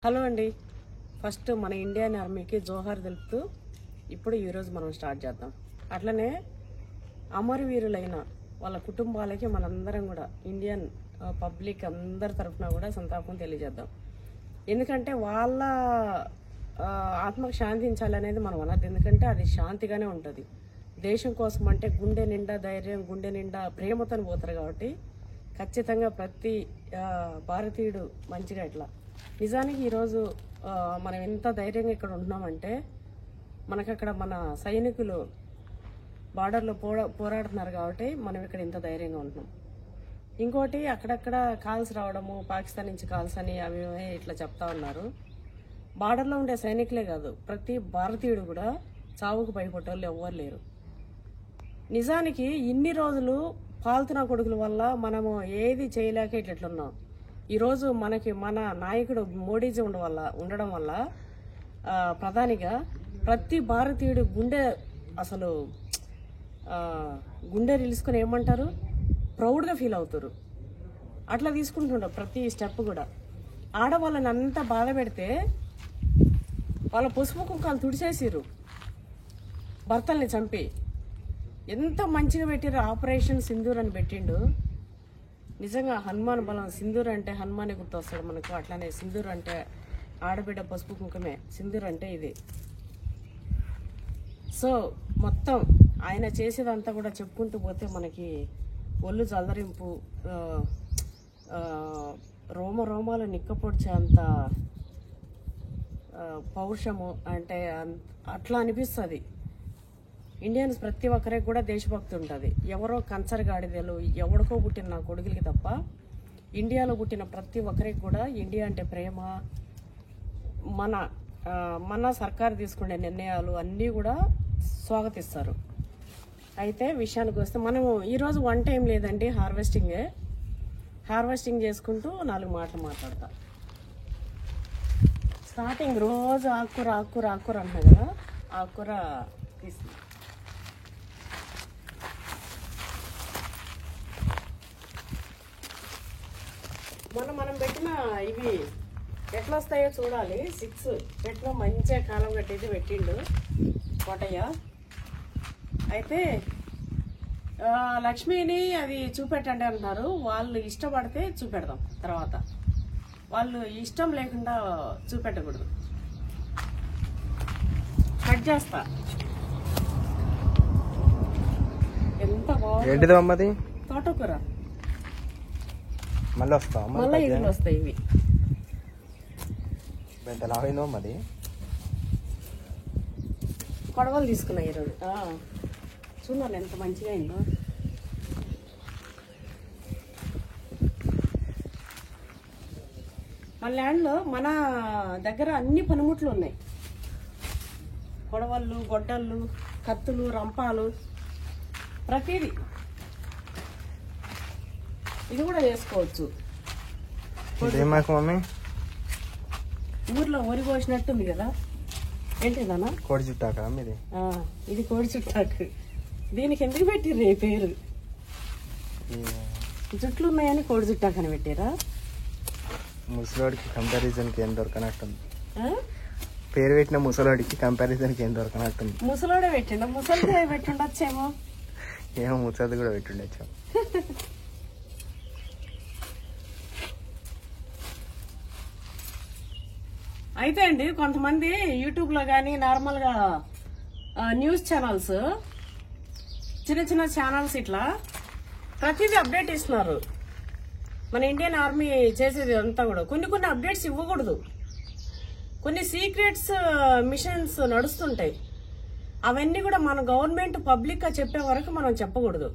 Hello అండి. First మన Indian ఆర్మీకి జోహార్ తెలుపుతూ ఇప్పుడు ఈరోజు మనం స్టార్ట్ చేద్దాం. అట్లనే అమరవీరులైన వాళ్ళ కుటుంబాలకి మనందరం కూడా ఇండియన్ పబ్లిక్ అందరి తరఫున కూడా సంతాపం తెలియజేద్దాం. ఎందుకంటే వాళ్ళ ఆత్మకు శాంతించాలనేది మనం అన్నది. ఎందుకంటే అది శాంతిగానే ఉంటుంది. దేశం కోసం అంటే గుండె నిండా ధైర్యం, గుండె నిండా ప్రేమతో పోతారు. కాబట్టి ఖచ్చితంగా ప్రతి భారతీయుడు మంచిగా ఇట్లా నిజానికి ఈరోజు మనం ఎంత ధైర్యంగా ఇక్కడ ఉంటున్నామంటే మనకు అక్కడ మన సైనికులు బార్డర్లో పోరాడుతున్నారు కాబట్టి మనం ఇక్కడ ఇంత ధైర్యంగా ఉంటున్నాం. ఇంకోటి అక్కడక్కడ కాల్స్ రావడము, పాకిస్తాన్ నుంచి కాల్స్ అని అవి ఇట్లా చెప్తా ఉన్నారు. బార్డర్లో ఉండే సైనికులే కాదు, ప్రతి భారతీయుడు కూడా చావుకు భయపడేవాళ్ళు ఎవ్వరు లేరు. నిజానికి ఇన్ని రోజులు పాల్తున్న కొడుకుల వల్ల మనము ఏది చేయలేక ఇట్లున్నాం. ఈరోజు మనకి మన నాయకుడు మోడీజీ ఉండడం వల్ల ప్రధానిగా ప్రతి భారతీయుడు గుండె అసలు గుండె రిలుసుకొని ఏమంటారు, ప్రౌడ్గా ఫీల్ అవుతారు. అట్లా తీసుకుంటుంటారు ప్రతి స్టెప్ కూడా. ఆడవాళ్ళని అంతా బాధ పెడితే వాళ్ళ పసుపు కుంకాలు తుడిచేసిరు, భర్తల్ని చంపి. ఎంత మంచిగా పెట్టిరు. ఆపరేషన్ సింధూర్ అని పెట్టిండు. నిజంగా హనుమాన్ బలం. సింధూర్ అంటే హనుమానే గుర్తొస్తాడు మనకు. అట్లానే సింధూర్ అంటే ఆడబిడ్డ పసుపు కుంకుమే. సింధూర్ అంటే ఇది. సో మొత్తం ఆయన చేసేదంతా కూడా చెప్పుకుంటూ పోతే మనకి ఒళ్ళు జలదరింపు, రోమాలు నిక్కపొడిచే అంత పౌరుషము అంటే అట్లా అనిపిస్తుంది. ఇండియన్స్ ప్రతి ఒక్కరికి కూడా దేశభక్తి ఉంటుంది. ఎవరో కంచరగాడిదలు ఎవడికో పుట్టిన నా కొడుకులకి తప్ప ఇండియాలో పుట్టిన ప్రతి ఒక్కరికి కూడా ఇండియా అంటే ప్రేమ. మన సర్కారు తీసుకునే నిర్ణయాలు అన్నీ కూడా స్వాగతిస్తారు. అయితే విషయానికి వస్తే మనము ఈరోజు వన్ టైం లేదండి, హార్వెస్టింగ్ చేసుకుంటూ 4 మాటలు మాట్లాడతా. స్టార్టింగ్ రోజు ఆకుకూర అంటున్నా కదా, ఆకుకూర తీసుకుంటాం. మనం పెట్టిన ఇవి ఎట్లా వస్తాయో చూడాలి. 6 చెట్లు మంచిగా కాలం కట్టేది పెట్టిండు కోటయ్య. అయితే లక్ష్మిని అది చూపెట్టండి అంటున్నారు. వాళ్ళు ఇష్టపడితే చూపెడదాం, తర్వాత వాళ్ళు ఇష్టం లేకుండా చూపెట్టకూడదు. కట్ చేస్తా. ఎంత బాగుంది తోటకూర. మళ్ళీ ఇవి వస్తాయి. ఇవి కొడవలు తీసుకున్నా ఈరోజు. చూడాలి ఎంత మంచిగా అయిందో. మన ల్యాండ్లో మన దగ్గర అన్ని పనిముట్లు ఉన్నాయి. కొడవళ్ళు, గొడ్డళ్ళు, కత్తులు, రంపాలు, ప్రతిదీ. ఇది కూడా చేసుకోవచ్చు. ఊర్లో వరి కోసినట్టుంది కదా. ఏంటిదన్నా? కోడి చుట్టాక మీది. ఇది కోడి చుట్టాకు. దీనికి ఎందుకు పెట్టిర్రు ఈ పేరు? జుట్లు ఉన్నాయని కోడి చుట్టాకు అని పెట్టారా? ముసలోడికి కంపారిజన్కి ఏం దొరకనట్టుంది. పేరు పెట్టిన ముసలోడికి కంపారిజన్కి ఏం దొరకనట్టుంది. ముసలోడే పెట్టిండ, ముసలిదే పెట్టిండొచ్చేమో. ఏమో ముసలిది కూడా పెట్టిండొచ్చు. అయితే అండి, కొంతమంది యూట్యూబ్లో కానీ నార్మల్గా న్యూస్ ఛానల్స్, చిన్న ఛానల్స్ ఇట్లా ప్రతిదీ అప్డేట్ ఇస్తున్నారు. మన ఇండియన్ ఆర్మీ చేసేది అంతా కూడా కొన్ని అప్డేట్స్ ఇవ్వకూడదు. కొన్ని సీక్రెట్స్ మిషన్స్ నడుస్తుంటాయి. అవన్నీ కూడా మన గవర్నమెంట్ పబ్లిక్గా చెప్పే వరకు మనం చెప్పకూడదు.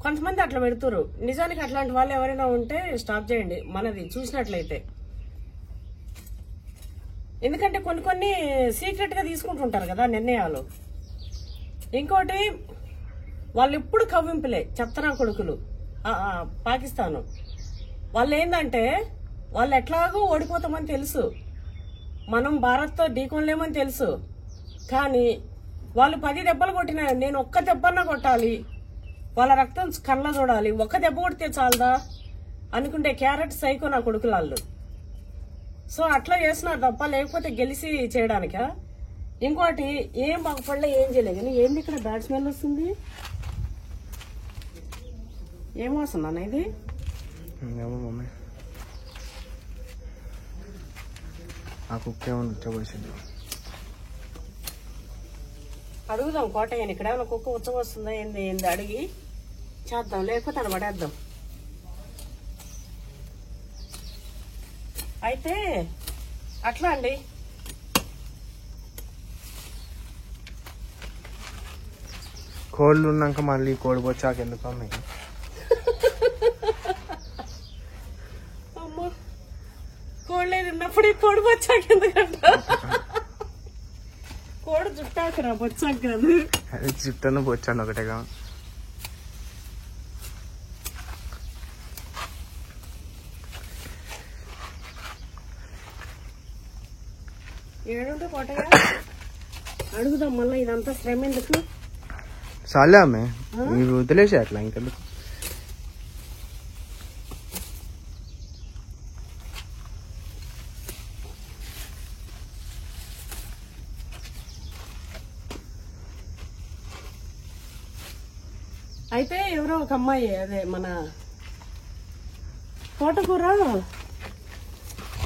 కొంతమంది అట్లా పెడుతురు. నిజానికి అట్లాంటి వాళ్ళు ఎవరైనా ఉంటే స్టాప్ చేయండి మనది చూసినట్లయితే. ఎందుకంటే కొన్ని సీక్రెట్గా తీసుకుంటుంటారు కదా నిర్ణయాలు. ఇంకోటి, వాళ్ళు ఎప్పుడు కవ్వింపులే చెప్తారా కొడుకులు. పాకిస్తాను వాళ్ళు ఏంటంటే వాళ్ళు ఎట్లాగో ఓడిపోతామని తెలుసు, మనం భారత్తో ఢీకొనలేమని తెలుసు. కానీ వాళ్ళు 10 దెబ్బలు కొట్టినా నేను ఒక్క దెబ్బన్నా కొట్టాలి, వాళ్ళ రక్తం కళ్ళ చూడాలి, ఒక్క దెబ్బ కొడితే చాలదా అనుకుంటే క్యారెట్ సైకో నా కొడుకులాళ్ళు. సో అట్లా చేస్తున్నారు తప్ప లేకపోతే గెలిచి చేయడానికా? ఇంకోటి ఏం బాగుపడలే, ఏం చేయలేదు. కానీ ఏంది ఇక్కడ బ్యాడ్ స్మెల్ వస్తుంది? ఏం వస్తుందన్న ఇది? ఏమో మమ్మీ, ఆ కుక్క ఏమన్నా ఉచ్చబోసింది. అడుగుదాం కోటయ్యని, ఇక్కడ ఏమైనా కుక్క ఉచ్చ వస్తుందా ఏంది ఏంది అడిగి చేద్దాం, లేకపోతే అని పడేద్దాం. అయితే అట్లా అండి. కోళ్ళు ఉన్నాక మళ్ళీ కోడి బొచ్చాక ఎందుకు అమ్మాయి? అమ్మో, కోళ్ళేది ఉన్నప్పుడు కోడి బొచ్చాక ఎందుకంట? కోడి చుట్టాకరా, బొచ్చాక కాదు. అది చుట్టను బొచ్చాను ఒకటేగా. ఏడుంటే కోటయ్య అడుగుదాం మళ్ళీ. ఇదంతా శ్రమ ఎందుకు? చాలే అమ్మే, ఇవి వదిలేసే అట్లా ఇంకెందుకు. అయితే ఎవరో ఒక అమ్మాయి, అదే మన తోటకూర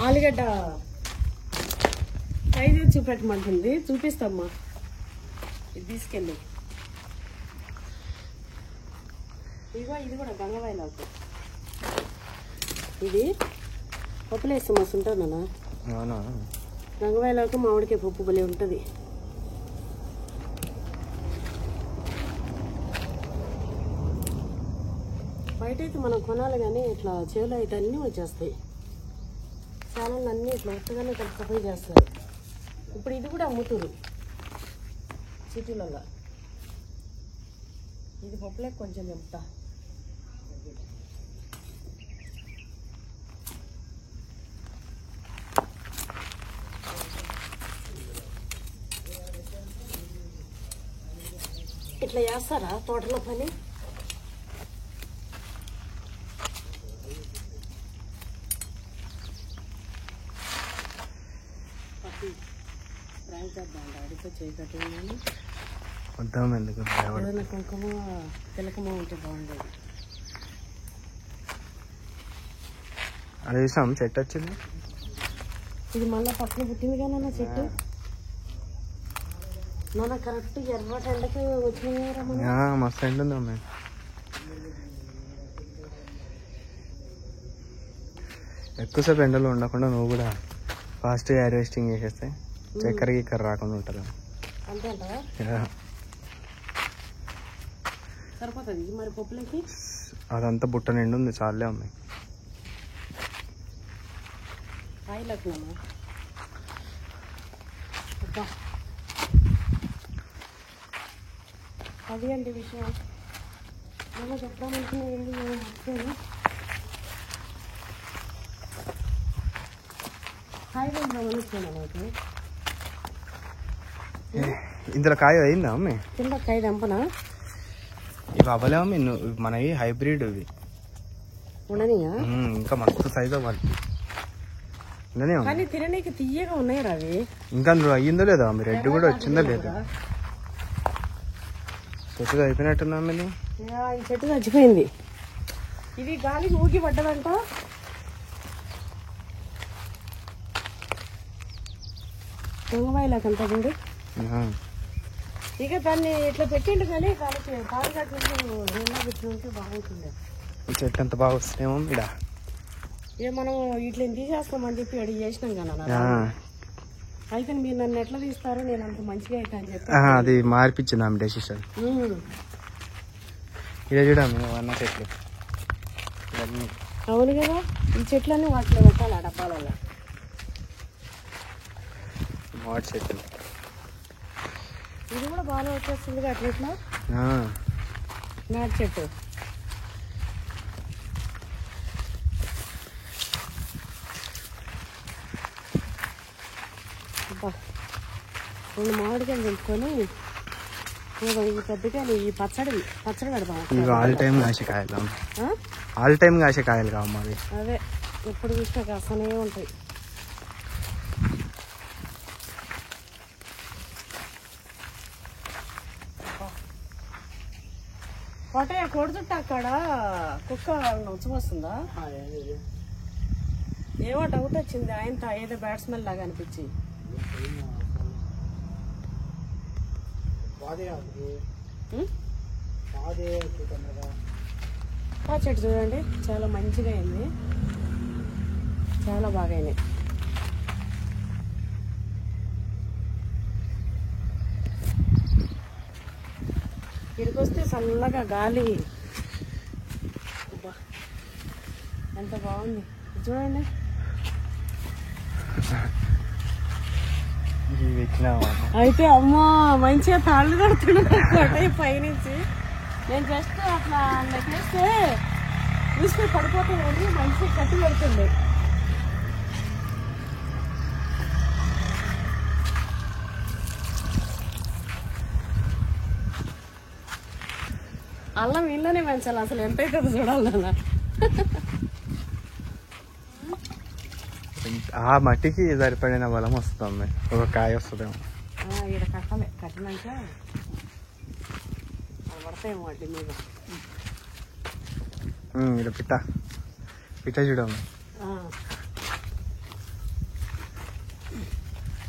ఆలుగడ్డ ఫ్రై చేసి చూపెట్టమంటుంది. చూపిస్తామ్మా, ఇది తీసుకెళ్ళి. ఇదిగో ఇది కూడా గంగవాయిలాకు. ఇది పప్పులు వేస్తే మస్తు ఉంటుంది నాన్న. అవునా? గంగవాయిలాకు మామిడికాయ పప్పు భలే ఉంటుంది. బయట అయితే మనం కొనాలి కానీ ఇట్లా చేలో అయితే అన్నీ వచ్చేస్తాయి. చాలా అన్నీ ఇట్లా ఉత్తగానే కలిసిపోయి చేస్తారు. ఇప్పుడు ఇది కూడా అమ్ముతురు సిటీలలో. ఇది పప్పులే కొంచెం చెప్తా. ఇట్లా చేస్తారా తోటలో పని? అడిగితే చేయి కట్టేయాలని వద్దాం, ఎందుకు ఏదైనా కుంకుమ తిలకమ ఉంటే బాగుండేది. అది చూసాం, చెట్టు వచ్చింది. ఇది మళ్ళీ పక్కన పుట్టింది కానీ నా చెట్టు. నాన్న కరెక్ట్ ఎర్రటి ఎండకి వచ్చినారా మన? మస్తు ఎండ ఉంది అమ్మాయి. ఎక్కువసేపు ఎండలో ఉండకుండా నువ్వు కూడా ఫాస్ట్గా హార్వెస్టింగ్ చేసేస్తే చక్కెర గిక్కర రాకుండా ఉంటుంది. అంతే అంటావా? సరిపోతుంది మరి పప్పులకి. అదంతా బుట్ట నిండు ఉంది, చాలే అమ్మాయి. ఆయిలకు అది అండి విషయం. నేను చెప్పడానికి నాకు ఇందులో కాయ అయిందా అమ్మాయి? కింద కాయ దంపనా? ఇవి అవ్వలేమో మనవి హైబ్రిడ్ ఇవి ఉండనియా? ఇంకా మస్తు సైజ్ అవ్వాలి. కానీ తిననీకి తీయగా ఉన్నాయి అవి. ఇంకా అందులో అయ్యిందో లేదా అమ్మ? రెడ్ కూడా వచ్చిందో లేదా? చెట్టు అయిపోయినట్టున్నా అమ్మని. ఈ చెట్టు చచ్చిపోయింది. ఇది గాలికి ఊగి పడ్డదంట. దొంగవాయిలాకంతా చూడు. ఇక దాన్ని ఇట్లా పెట్టిండు కానీ దానికి పాలు కట్టినట్టు నీళ్ళ పెట్టుకుంటే బాగుంటుంది. చెట్టు అంత బాగా వస్తుందేమో ఇడ. ఇక మనం ఇట్లా తీసేస్తామని చెప్పి అడిగి చేసినాం కదా. అయితే మీరు నన్ను ఎట్లా తీస్తారో నేను అంత మంచిగా అయితే అని చెప్పి అది మార్పించింది ఆమె డెసిషన్. ఇదే చూడమ్మ అన్న చెట్లు. అవును కదా, ఈ చెట్లన్నీ వాటిలో పెట్టాలి ఆ డబ్బాలలో. మామిడి చెట్లు ఇది కూడా బాగా వచ్చేస్తుంది అట్లా నాటి చెట్టు. రెండు మామిడికాయలు తెచ్చుకొని ఈ పెద్దకాయలు ఈ పచ్చడి పెడతాం. ఇవి ఆల్ టైమ్ కాసే కాయలు. ఆల్ టైమ్ కాసే కాయలు కావు మాది. అదే ఎప్పుడు చూసినా కాస్తూనే ఉంటాయి. కోటయ్య కోడి చుట్టూ అక్కడ కుక్క ఉచ్చం వస్తుందా? ఏమో డౌట్ వచ్చింది ఆయనతో, ఏదో బ్యాట్స్మెన్ లాగా అనిపించి. చెట్టు చూడండి చాలా మంచిగా అయింది, చాలా బాగా అయినాయి. ఇక్కడికి వస్తే చల్లగా గాలి, ఎంత బాగుంది చూడండి. అయితే అమ్మా మంచిగా తాళ్ళు కడుతున్నాయి పైనుంచి. నేను జస్ట్ అట్లా నెక్లేస్తే తీసుకుని పడిపోతుంది, మంచిగా కట్టి పెడుతుంది. అల్లం ఇల్లునే పెంచాలి, అసలు ఎంత అవుతుందో చూడాలన్నా. ఆ మట్టికి సరిపడిన బలం వస్తుంది, ఒక కాయ వస్తుందేమో. ఇక్కడ కట్టాలి, కట్టినాక పడతాయేమో వాటి మీద. ఇక్కడ పిట్ట పిట్ట చూడము.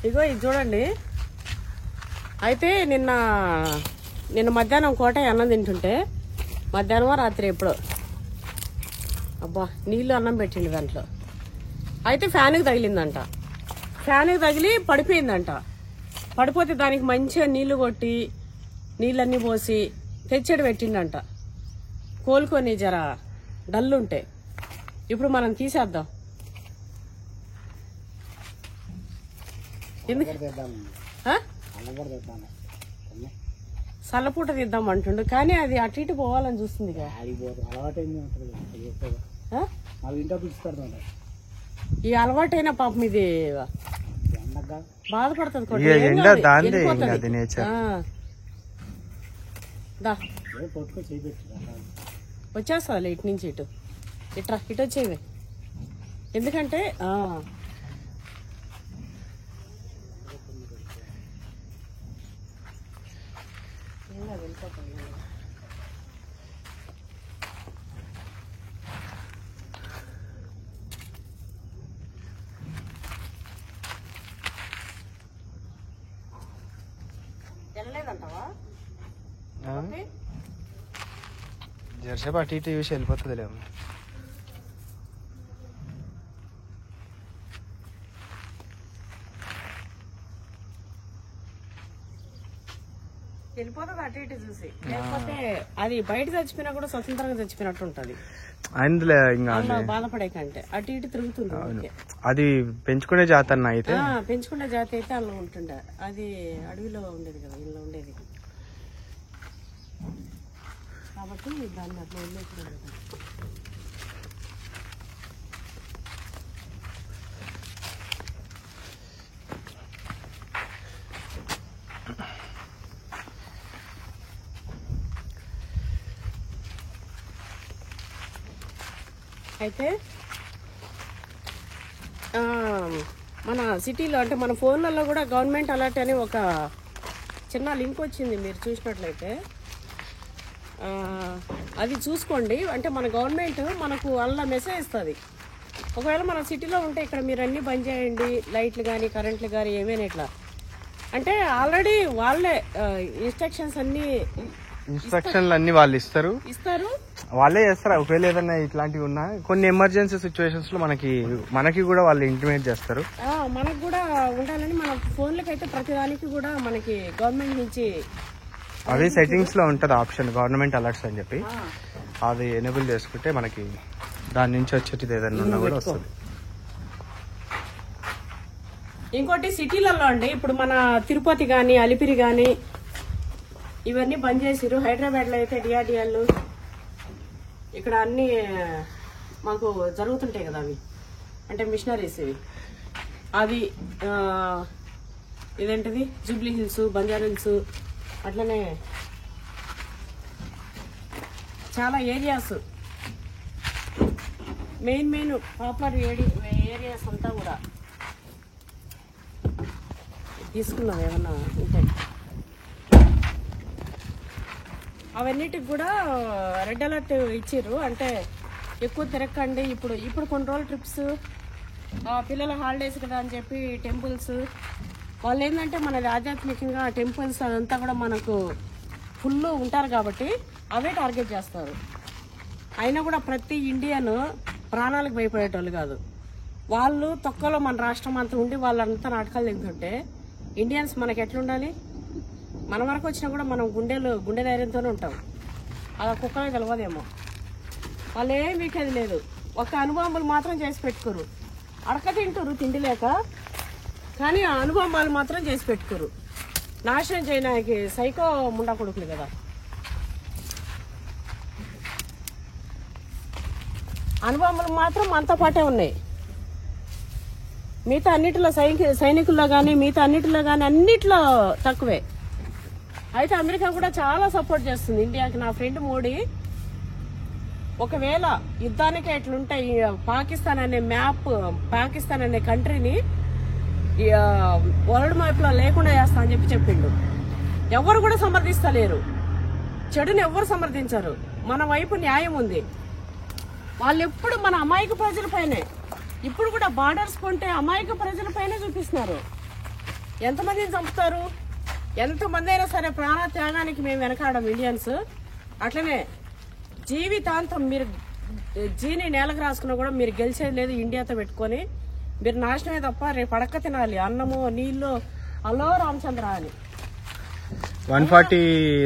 ఇగో ఇది చూడండి. అయితే నిన్న మధ్యాహ్నం కోటయ్య అన్నం తింటుంటే, మధ్యాహ్నం రాత్రి ఎప్పుడో అబ్బా నీళ్ళు అన్నం పెట్టిండు దాంట్లో. అయితే ఫ్యాన్కి తగిలిందంట, ఫ్యాన్కి తగిలి పడిపోయిందంట. పడిపోతే దానికి మంచిగా నీళ్లు కొట్టి నీళ్ళన్నీ పోసి తెచ్చేడు పెట్టిండంట, కోలుకొని జర డల్లుంటే. ఇప్పుడు మనం తీసేద్దాం. ఎందుకు చల్లపూట తీద్దాం అంటుండు, కానీ అది అటు ఇటు పోవాలని చూస్తుంది. ఈ అలవాటైన పాపం ఇది బాధపడుతుంది. వచ్చేస్తా ఇటు నుంచి ఇటు ఇటు వచ్చేవి. ఎందుకంటే వెళ్ళలేదంటావా? జరసేపు అటు ఇటు చూసి వెళ్ళిపోతుందిలేమో. వెళ్ళిపోతుంది అటు ఇటు చూసి, లేకపోతే అది బయట చచ్చిపోయినా కూడా స్వతంత్రంగా చచ్చిపోయినట్టు ఉంటది. అందులో ఇంకా బాధపడే కంటే అటు ఇటు తిరుగుతుంది. అది పెంచుకునే జాతి అన్న, అయితే పెంచుకునే జాతి అయితే అలా ఉంటుండే. అది అడవిలో ఉండేది కదా, ఇల్లు ఉండేది కాబట్టి దాన్ని అట్లా వదిలేకుండా. అయితే మన సిటీలో అంటే మన ఫోన్లలో కూడా గవర్నమెంట్ అలర్ట్ అని ఒక చిన్న లింక్ వచ్చింది, మీరు చూసినట్లయితే అది చూసుకోండి. అంటే మన గవర్నమెంట్ మనకు అలా మెసేజ్ ఇస్తుంది. ఒకవేళ మన సిటీలో ఉంటే ఇక్కడ మీరు అన్నీ బంద్ చేయండి, లైట్లు కానీ కరెంట్లు కానీ ఏమైనా ఇట్లా అంటే ఆల్రెడీ వాళ్ళే ఇన్స్ట్రక్షన్లు అన్ని వాళ్ళు ఇస్తారు, వాళ్ళే చేస్తారు. ఒకవేళ ఏదైనా ఇట్లాంటివి ఉన్నా కొన్ని ఎమర్జెన్సీ సిచ్యువేషన్స్ లో మనకి కూడా వాళ్ళు ఇంటిమేట్ చేస్తారు. మనకు కూడా ఉండాలని మన ఫోన్లకి అయితే ప్రతిదానికి కూడా మనకి గవర్నమెంట్ నుంచి అది సెట్టింగ్స్ లో ఉంటది ఆప్షన్, గవర్నమెంట్ అలర్ట్స్ అని చెప్పి. అది ఎనేబుల్ చేసుకుంటే మనకి దాని నుంచి వచ్చేది ఏదైనా ఉన్నా కూడా వస్తుంది. ఇంకోటి సిటీలలో అండి, ఇప్పుడు మన తిరుపతి గాని అలిపిరి గాని ఇవన్నీ బంద్ చేసిరు. హైదరాబాద్ లో అయితే డిఆర్డిఎల్ ఇక్కడ అన్ని మాకు జరుగుతుంటాయి కదా, అవి అంటే మిషనరీస్ ఇవి. అది ఇదేంటిది జూబ్లీ హిల్స్, బంజారా హిల్స్, అట్లనే చాలా ఏరియాస్, మెయిన్ పాపులర్ ఏరియాస్ అంతా కూడా తీసుకున్నాం ఏమన్నా ఉంటాయి. అవన్నిటికి కూడా రెడ్ అలర్ట్ ఇచ్చిర్రు. అంటే ఎక్కువ తిరగకండి. ఇప్పుడు కొన్ని రోజులు ట్రిప్స్, పిల్లల హాలిడేస్ కదా అని చెప్పి టెంపుల్స్, వాళ్ళు ఏంటంటే మనది ఆధ్యాత్మికంగా టెంపుల్స్ అదంతా కూడా మనకు ఫుల్ ఉంటారు కాబట్టి అవే టార్గెట్ చేస్తారు. అయినా కూడా ప్రతి ఇండియన్ ప్రాణాలకు భయపడేటోళ్ళు కాదు. వాళ్ళు తొక్కలో మన రాష్ట్రం అంతా ఉండి వాళ్ళంతా నాటకాలు తింటుంటే ఇండియన్స్ మనకి ఎట్లుండాలి? మన వరకు వచ్చినా కూడా మనం గుండె ధైర్యంతోనే ఉంటాం. అలా కుక్కలే తెలియదేమో. వాళ్ళు ఏం వీకేది లేదు. ఒక అనుభవాలు మాత్రం చేసి పెట్టుకోరు. అడక తింటారు తిండి లేక, కానీ ఆ అనుభవాలు మాత్రం చేసి పెట్టుకోరు. నాశనం చేయడానికి సైకో ముండా కొడుకులు కదా. అనుభవాలు మాత్రం మనతో పాటే ఉన్నాయి. మిగతా అన్నిటిలో సైనికుల్లో కానీ మిగతా అన్నిటిలో కానీ అన్నిట్లో తక్కువే. అయితే అమెరికా కూడా చాలా సపోర్ట్ చేస్తుంది ఇండియాకి. నా ఫ్రెండ్ మోడీ ఒకవేళ యుద్ధానికి ఎట్లుంటే పాకిస్తాన్ అనే కంట్రీని వరల్డ్ మ్యాప్ లో లేకుండా చేస్తా అని చెప్పిండు. ఎవరు కూడా సమర్థిస్తలేరు. చెడుని ఎవరు సమర్థించరు. మన వైపు న్యాయం ఉంది. వాళ్ళు ఎప్పుడు మన అమాయక ప్రజలపైనే, ఇప్పుడు కూడా బార్డర్స్ కొంటే అమాయక ప్రజలపైనే చూపిస్తున్నారు. ఎంతమందిని చంపుతారు? ఎంతమంది అయినా సరే ప్రాణ త్యాగానికి మేము వెనకాడం ఇండియన్స్. అట్లనే జీవితాంతం మీరు జీని నేలకు రాసుకున్నా కూడా మీరు గెలిచేది లేదు ఇండియాతో పెట్టుకొని. మీరు నాశనమే తప్ప రేపు అడక్క తినాలి. అన్నము నీళ్ళు అలో రామచంద్ర అని 140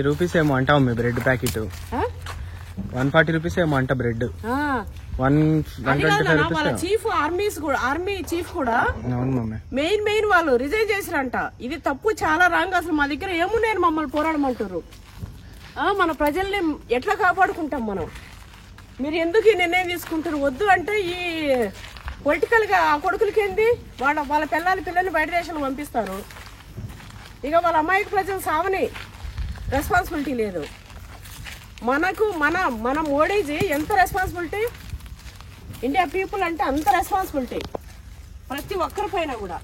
రూపీస్ ఏమో అంటావు మీ బ్రెడ్ ప్యాకెట్. 140 రూపీస్ ఏమో అంట బ్రెడ్. వాళ్ళ చీఫ్ ఆర్మీ చీఫ్ కూడా మెయిన్ వాళ్ళు రిజైన్ చేసిరంట. ఇది తప్పు, చాలా రాంగ్. అసలు మా దగ్గర ఏమున్నాయని మమ్మల్ని పోరాడమంటారు. మన ప్రజల్ని ఎట్లా కాపాడుకుంటాం మనం? మీరు ఎందుకు ఈ నిర్ణయం తీసుకుంటారు? వద్దు అంటే ఈ పొలిటికల్ గా ఆ కొడుకులకి ఏంది? వాళ్ళ పిల్లల్ని బయట దేశాలు పంపిస్తారు. ఇక వాళ్ళ అమాయక ప్రజలు సావని రెస్పాన్సిబిలిటీ లేదు. మనకు మన మోడీజీ ఎంత రెస్పాన్సిబిలిటీ, ఇండియా పీపుల్ అంటే అంత రెస్పాన్సిబిలిటీ ప్రతి ఒక్కరి పైన కూడా.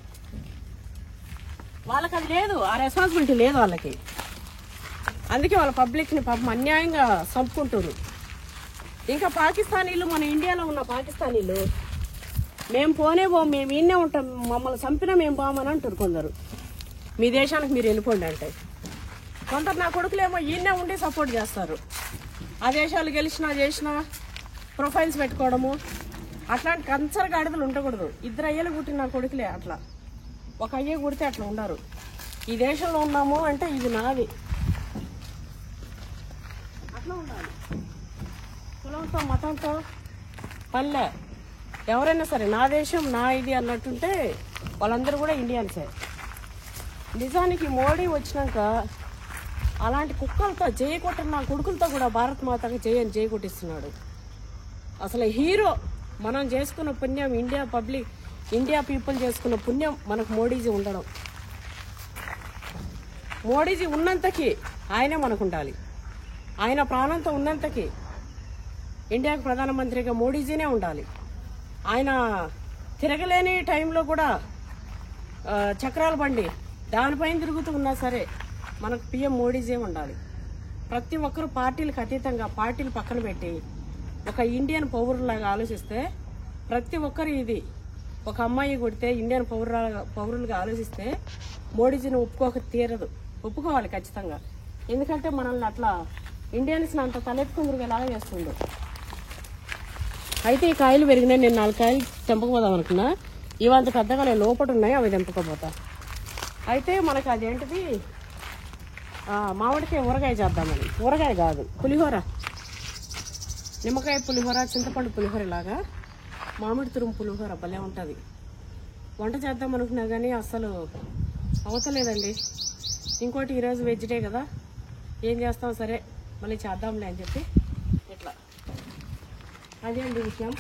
వాళ్ళకి అది లేదు, ఆ రెస్పాన్సిబిలిటీ లేదు వాళ్ళకి. అందుకే వాళ్ళ పబ్లిక్ని పాపం అన్యాయంగా చంపుకుంటారు. ఇంకా పాకిస్తానీలు, మన ఇండియాలో ఉన్న పాకిస్తానీలు మేము మేము ఈయనే ఉంటాం, మమ్మల్ని చంపినా మేము పోమని అంటారు కొందరు. మీ దేశానికి మీరు వెళ్ళిపోండి అంటే. కొందరు నా కొడుకులేమో ఈయనే ఉండి సపోర్ట్ చేస్తారు. ఆ దేశాలు చేసినా ప్రొఫైల్స్ పెట్టుకోవడము, అట్లాంటి కంచర గాడిదలు ఉండకూడదు. 2 అయ్యలు పుట్టిన నా కొడుకులే అట్లా. ఒక అయ్యే కుడితే అట్లా ఉండరు. ఈ దేశంలో ఉన్నాము అంటే ఇది నాది, అట్లా ఉండాలి. కులంతో మతంతో పల్లె ఎవరైనా సరే నా దేశం నా ఇది అన్నట్టుంటే వాళ్ళందరూ కూడా ఇండియన్సే. నిజానికి మోడీ వచ్చినాక అలాంటి కుక్కలతో జయ కొట్టిన నా కొడుకులతో కూడా భారత్ మాతకి జయ కొట్టిస్తున్నాడు. అసలు హీరో. మనం చేసుకున్న పుణ్యం, ఇండియా పీపుల్ చేసుకున్న పుణ్యం మనకు మోడీజీ ఉండడం. మోడీజీ ఉన్నంతకి ఆయనే మనకు ఉండాలి. ఆయన ప్రాణంతో ఉన్నంతకి ఇండియాకు ప్రధానమంత్రిగా మోడీజీనే ఉండాలి. ఆయన తిరగలేని టైంలో కూడా చక్రాల బండి దానిపైన తిరుగుతూ ఉన్నా సరే మనకు పిఎం మోడీజీ ఉండాలి. ప్రతి ఒక్కరు పార్టీలకు అతీతంగా పార్టీలు పక్కన పెట్టి ఒక ఇండియన్ పౌరులాగా ఆలోచిస్తే, ప్రతి ఒక్కరు ఇది ఒక అమ్మాయి కొడితే ఇండియన్ పౌరులుగా ఆలోచిస్తే మోడీజీని ఒప్పుకోవాలి ఖచ్చితంగా. ఎందుకంటే మనల్ని అట్లా ఇండియన్స్ని అంత తలెత్తుకుందరుగేలాగా చేస్తుండ్రు. అయితే ఈ కాయలు పెరిగినాయి. నేను 4 కాయలు తెంపకపోదాం అనుకున్నా. ఇవంత పెద్దగా నేను లోపల ఉన్నాయి, అవి తెంపకపోతా. అయితే మనకు అదేంటిది మామిడికాయ ఊరగాయ చేద్దామని. ఊరగాయ కాదు, పులిహోర, నిమ్మకాయ పులిహోర, చింతపండు పులిహోర లాగా మామిడి తురుము పులిహోర భలే ఉంటుంది. వంట చేద్దాం అనుకున్నా కానీ అస్సలు అవతలేదండి. ఇంకోటి ఈరోజు వెజ్ డే కదా, ఏం చేస్తాం, సరే మళ్ళీ చేద్దాంలే అని చెప్పి ఇట్లా. అదే అండి విషయం.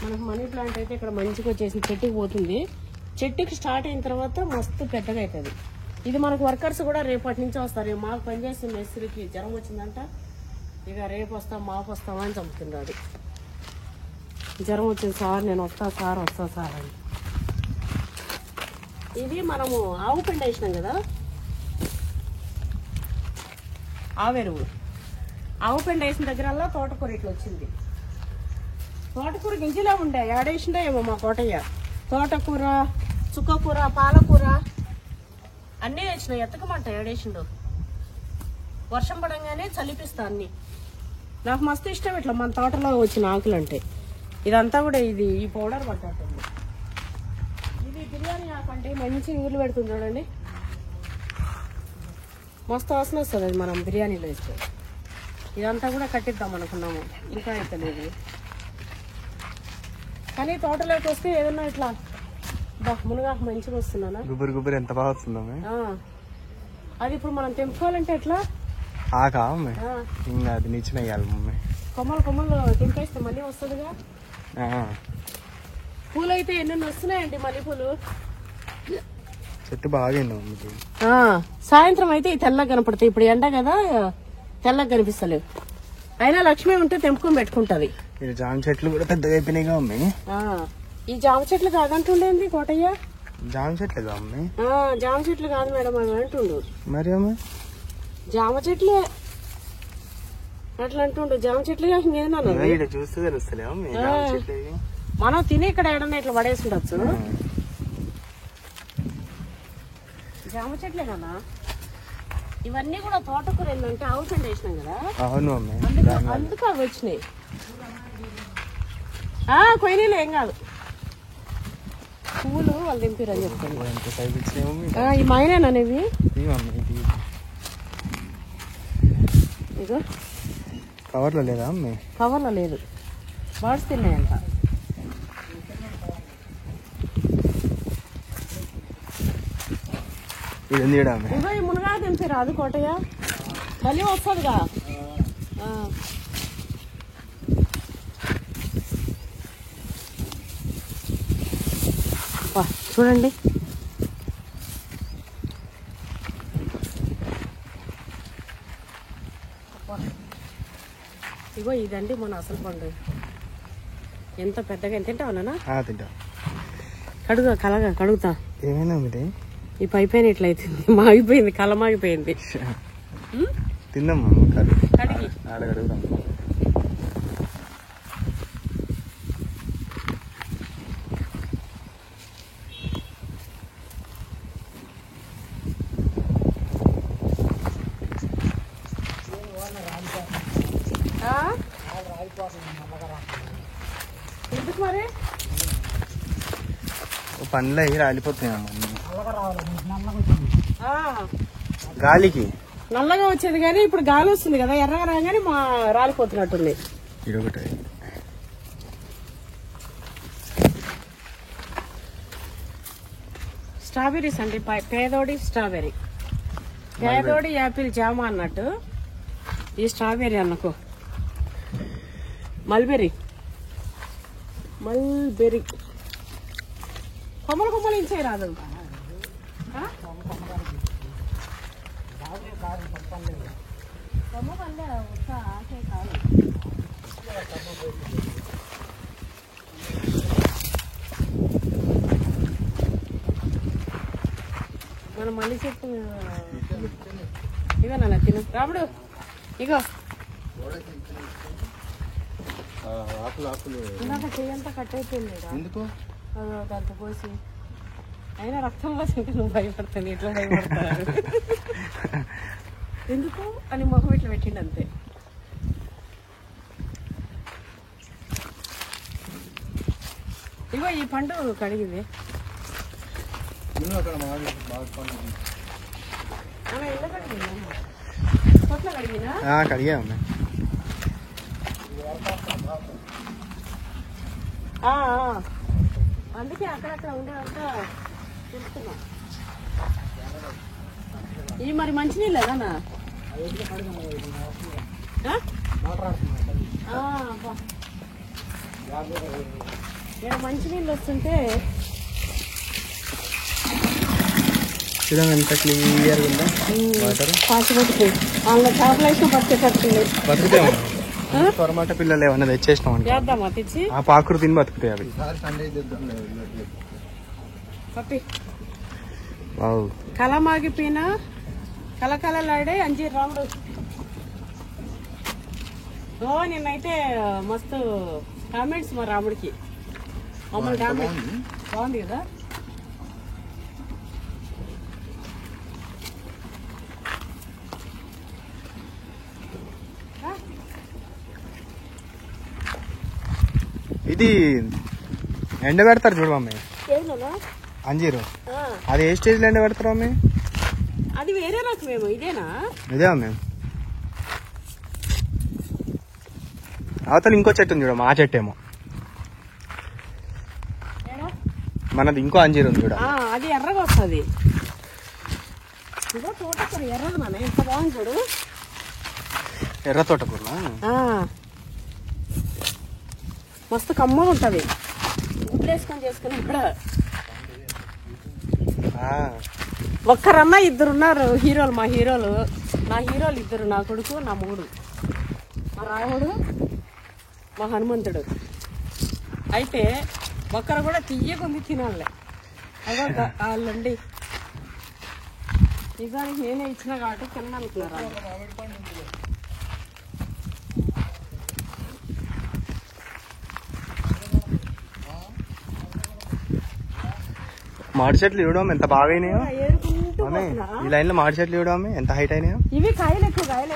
మనకు మనీ ప్లాంట్ అయితే ఇక్కడ మంచిగా వచ్చేసి చెట్టుకి పోతుంది. చెట్టుకి స్టార్ట్ అయిన తర్వాత మస్తు పెద్దగా అవుతుంది. ఇది మనకు వర్కర్స్ కూడా రేపటి నుంచి వస్తారు. మాకు పనిచేస్తున్న మేస్త్రికి జ్వరం వచ్చిందంట, ఇక రేపు వస్తాం మాకు వస్తామా అని చంపుతున్నాడు. జ్వరం వచ్చింది సార్, నేను వస్తా సార్ అని. ఇది మనము ఆవు పిండి వేసినాం కదా, ఆవెరువు ఆవు పెండ వేసిన దగ్గరల్లా తోటకూర ఇట్లా వచ్చింది. తోటకూర గింజలే ఉండే, ఏడేసిండే ఏమో మా కోటయ్య. తోటకూర, చుక్కకూర, పాలకూర అన్నీ వేసినాయి. ఎత్తకమంట ఏడేసిండు. వర్షం పడంగానే చలిపిస్తా అన్ని. నాకు మస్తు ఇష్టం ఇట్లా మన తోటలో వచ్చిన ఆకులు అంటే. ఇదంతా కూడా ఇది ఈ పౌడర్ పట్టాటుంది. ఇది బిర్యానీ ఆకు అంటే మంచి ఊర్లు పెడుతుంది చూడండి. మస్తు వాసన వస్తుంది అది మనం బిర్యానీలో వేస్తే. ఇదంతా కూడా కట్టిద్దాం అనుకున్నాము, ఇంకా అయితే లేదు. కానీ తోటలోకి వస్తే ఏదన్నా ఇట్లా మునగాకు మంచిగా వస్తున్నానా. గుబురు గుబురు ఎంత బాగా వస్తుందా. అది ఇప్పుడు మనం తెంపుకోవాలంటే ఎట్లా ఆకా ఇంకా అది నిచ్చిన మమ్మీ. కొమ్మలు కొమ్మలు తెంపేస్తే మళ్ళీ వస్తుందిగా. పూలు అయితే ఎన్నెన్ని వస్తున్నాయండి మల్లెపూలు. చెట్టు బాగా సాయంత్రం అయితే తెల్లగా కనపడతాయి. ఇప్పుడు ఎండ కదా తెల్లగా కనిపిస్తలేవు. అయినా లక్ష్మి ఉంటే తెంపుకొని పెట్టుకుంటది. జామ చెట్లు కూడా పెద్దగా అయిపోయినాయిగా మమ్మీ. ఈ జామ చెట్లు కాదంటుండేంది కోటయ్య. జామ చెట్లు మమ్మీ. జామ చెట్లు కాదు మేడం అని అంటుండు. మరి అమ్మ జామ చెట్లే అట్లా అంటుండు. జామ చెట్లు చూస్తే తెలుస్తలే మనం తిని ఇక్కడ ఏడన్నా ఇట్లా పడేసుకుండొచ్చు. జామ చెట్లే కదా ఇవన్నీ కూడా. తోటకూర ఏంటంటే ఆవు పెండ వేసినాం కదా, అందుకు అవి వచ్చినాయి. కొయ్యలు ఏం కాదు, పువ్వులు వాళ్ళు దింపిరు అని చెప్తాను. ఈ మైనేననేవి ఇగో కవర్లో లేదా అమ్మే? కవర్లో లేదు, బర్డ్స్ తిన్నాయంట. ఇగో ఈ మునగా దింపిరా అది కోటయ్య, మళ్ళీ వస్తుందిగా. చూడండి ఇగో ఇదండి మన అసలు పండు. ఎంత పెద్దగా ఎంత తింటావనా? తింటా. కడుగుతా. ఏమైనా ఈ పైపైన ఇట్లయితుంది, మాగిపోయింది, కళ మాగిపోయింది. తిందమ్మా కడిగి ఎందుకు మరి పండ్లు అవి రాలిపోతున్నాయమ్మా గాలికి. నల్లగా వచ్చేది కానీ ఇప్పుడు గాలి వస్తుంది కదా, ఎర్రగా రాగానే రాలిపోతున్నట్టుంది. ఇదొకటి స్ట్రాబెర్రీస్ అండి, పేదోడి స్ట్రాబెర్రీ, పేదోడి యాపిల్ జామ అన్నట్టు. ఈ స్ట్రాబెర్రీ అన్నకు మల్బెర్రీ కొమ్మలు ఇంచే రాదు. మనం మళ్ళీ చెట్టు ఇగో నాన్న తిను రాముడు. ఇగో ఇందాక చెయ్యంతా కట్ అయిపోయింది దాంతో పోసి. అయినా రక్తం పోసింటే నువ్వు భయపడతాను, ఇట్లా భయపడతాను ఎందుకు అని మొహం ఇట్లా పెట్టిండు అంతే. ఇగో ఈ పండు కడిగింది. కడిగా అందుకే అక్కడక్కడ ఉండేదంతా తెలుస్తున్నా. ఇవి మరి మంచినీళ్ళేనా? ఇక్కడ మంచినీళ్ళు వస్తుంటే ఎంత క్లియర్ ఉందా వాటర్. పాచిపట్టుకు అందులో చేపలు వేసిన పట్టుకొచ్చింది. బతుకుతాయి పొరమాట పిల్లలు ఏమన్నా తెచ్చేసినాం అంటే చేద్దామా తెచ్చి ఆ పాకురు తిని బతుకుతాయి అవి. కళ మాగిపోయిన కలకలలాడే అంజీర్ రాముడు. నిన్నైతే మస్తు కామెంట్స్ మా రాముడికి మమ్మల్ని కామెంట్ బాగుంది కదా. ఇది ఎండ పెడతారు చూడు మమ్మీ అంజీరు, అది ఏ స్టేజ్ లో ఎండ పెడతారు మమ్మీ? అది వేరే రకమేమో, ఇదేనా? ఇదే మమ్మీ. అవతల ఇంకో చెట్టు ఉంది చూడ, మా చెట్టు ఏమో, మనది ఇంకో అంజీరు ఉంది చూడ, అది ఎర్రగా వస్తుంది. ఇదో తోటకూర ఎర్రది మన ఎంత బాగుంది చూడు, ఎర్ర తోటకూర మస్తు కమ్మగా ఉంటది. గుడ్లేసుకొని చేసుకుని కూడా ఒక్కరన్నా ఇద్దరున్నారు హీరోలు, మా హీరోలు. నా హీరోలు ఇద్దరు, నా కొడుకు నా మూడు, మా రాముడు మా హనుమంతుడు. అయితే ఒక్కరు కూడా తీయకుంది తినాలే. అదో వాళ్ళండి నిజానికి నేనే ఇచ్చిన కాబట్టి తిననుకున్నారు. మామిడి చెట్లు ఇవ్వడం ఎంత బాగా అయినాయో, ఈ లైన్ లో మామిడి చెట్లు ఇవ్వడం ఎంత హైట్ అయినాయో. ఇవి కాయలు ఎక్కువ కాయలే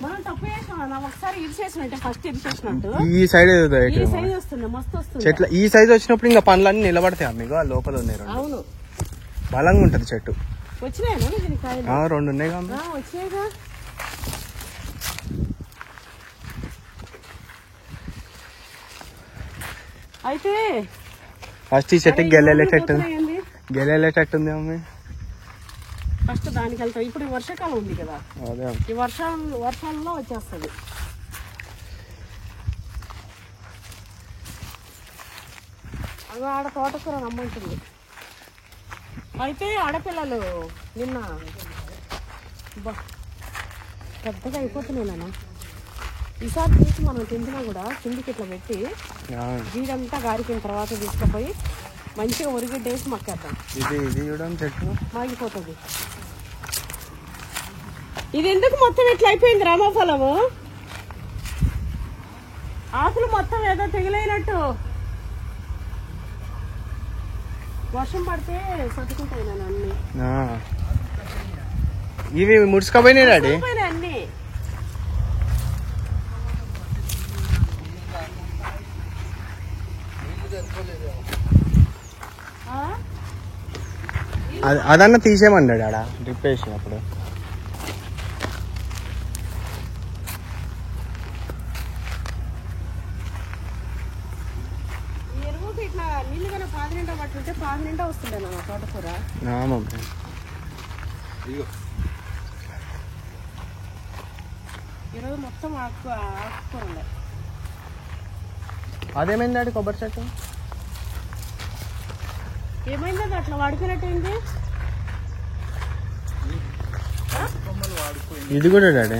మనం తప్పు చేసినా, ఒకసారి ఇది చేసినట్టే ఫస్ట్ ఇది చేసినట్టు ఈ సైడ్ వస్తుంది, మస్తు వస్తుంది చెట్లు. ఈ సైజ్ వచ్చినప్పుడు ఇంకా పండ్లన్నీ నిలబడతాయి మీకు, లోపల ఉన్నాయి. అవును, బలంగా ఉంటది చెట్టు. వచ్చినాయా కాయలు? 2 ఉన్నాయి వచ్చినాయిగా. అయితే ఫస్ట్ ఈ చెట్టుకి గెలెళ్ళేటట్టుంది మమ్మీ. ఫస్ట్ దానికి వెళ్తాం. ఇప్పుడు వర్షాకాలం ఉంది కదా, ఈ వర్షాలలో వచ్చేస్తుంది. అది ఆడ తోటకూర నమ్ముంటుంది. అయితే ఆడపిల్లలు నిన్న పెద్దగా అయిపోతున్నాయి. ఈసారి తీసి మనం తింటున్నా కూడా కిందికి ఇట్లా పెట్టి జీడంతా గారికిన తర్వాత తీసుకుపోయి మంచిగా ఉరిగిడ్డేసి మక్కేద్దాం. చెట్టు మాగిపోతుంది. ఇది ఎందుకు మొత్తం ఇట్లా అయిపోయింది రామఫలము? ఆకులు మొత్తం ఏదో తెగిలైనట్టు. వర్షం పడితే సతుకుంటాయి నేను అన్ని. ఇవి ముడుచుకపోయినాయి డాడీ అన్ని. అదన్నా తీసేయమన్నాడు ఆడ డ్రిప్ వేసినప్పుడు. ఇట్లా నీళ్ళు కన్నా పాది నిండా పట్టుంటే పాది నిండా వస్తుండే నా తోటకూర. ఈరోజు మొత్తం ఆకుకూర ఉండే. అదేమైంది డాడీ కొబ్బరి చెట్టు? ఏమైంది అది అట్లా వాడిపోయినట్టయింది? ఇది కూడా డాడీ,